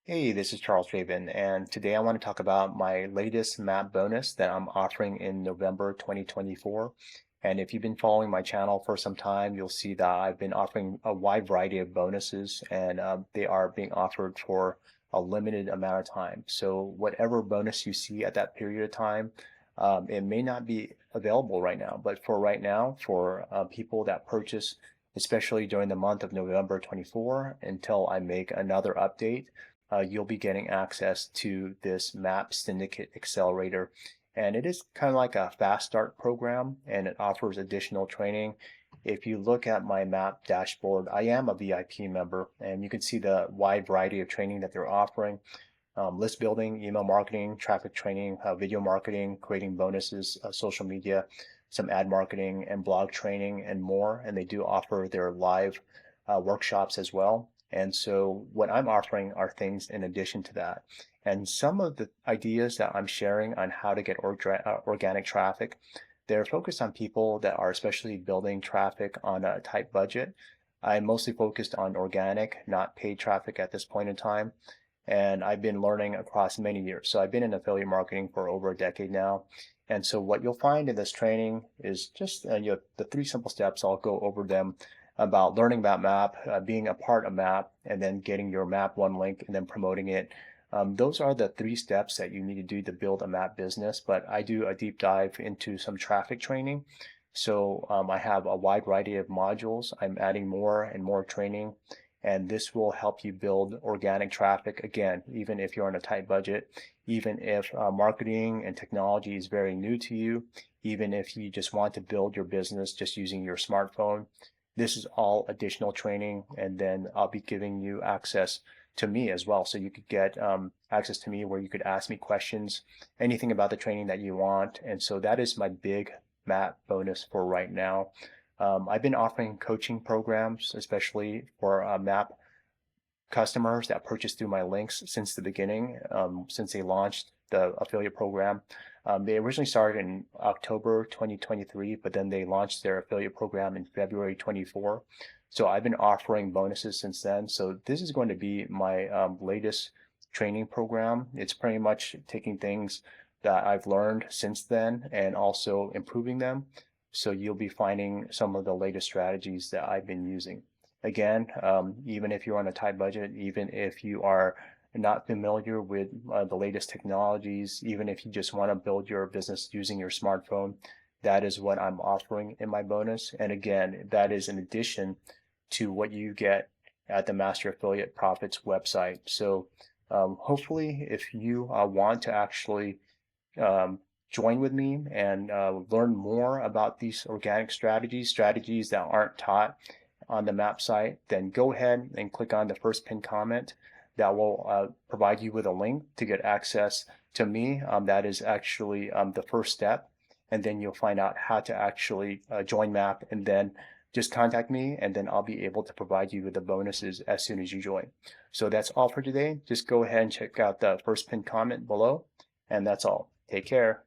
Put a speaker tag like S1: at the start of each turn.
S1: Hey, this is Charles Raven, and today I want to talk about my latest map bonus that I'm offering in November 2024. And if you've been following my channel for some time, you'll see that I've been offering a wide variety of bonuses, and they are being offered for a limited amount of time. So whatever bonus you see at that period of time, it may not be available right now, but for right now, for people that purchase, especially during the month of November 24 until I make another update, you'll be getting access to this map syndicate accelerator. And it is kind of like a fast start program, and it offers additional training. If you look at my map dashboard, I am a VIP member, and you can see the wide variety of training that they're offering. List building, email marketing, traffic training, video marketing, creating bonuses, social media, some ad marketing and blog training and more. And they do offer their live workshops as well. And so what I'm offering are things in addition to that. And some of the ideas that I'm sharing on how to get organic traffic, they're focused on people that are especially building traffic on a tight budget. I'm mostly focused on organic, not paid traffic at this point in time, and I've been learning across many years. So I've been in affiliate marketing for over a decade now. And so what you'll find in this training is just the three simple steps. I'll go over them about learning about Map, being a part of Map, and then getting your Map One link and then promoting it. Those are the three steps that you need to do to build a Map business. But I do a deep dive into some traffic training. So I have a wide variety of modules. I'm adding more and more training, and this will help you build organic traffic again, even if you're on a tight budget, even if marketing and technology is very new to you, even if you just want to build your business just using your smartphone. This is all additional training, and then I'll be giving you access to me as well. So you could get access to me where you could ask me questions, anything about the training that you want. And so that is my big map bonus for right now. I've been offering coaching programs, especially for MAP customers that purchase through my links since the beginning, since they launched the affiliate program. They originally started in October 2023, but then they launched their affiliate program in February 24. So I've been offering bonuses since then. So this is going to be my latest training program. It's pretty much taking things that I've learned since then and also improving them. So you'll be finding some of the latest strategies that I've been using. Again, even if you're on a tight budget, even if you are not familiar with the latest technologies, even if you just want to build your business using your smartphone, that is what I'm offering in my bonus. And again, that is in addition to what you get at the Master Affiliate Profits website. So hopefully, if you want to actually um, join with me and learn more about these organic strategies that aren't taught on the map site, then go ahead and click on the first pinned comment. That will provide you with a link to get access to me. That is actually the first step. And then you'll find out how to actually join MAP, and then just contact me, and then I'll be able to provide you with the bonuses as soon as you join. So that's all for today. Just go ahead and check out the first pinned comment below, and that's all. Take care.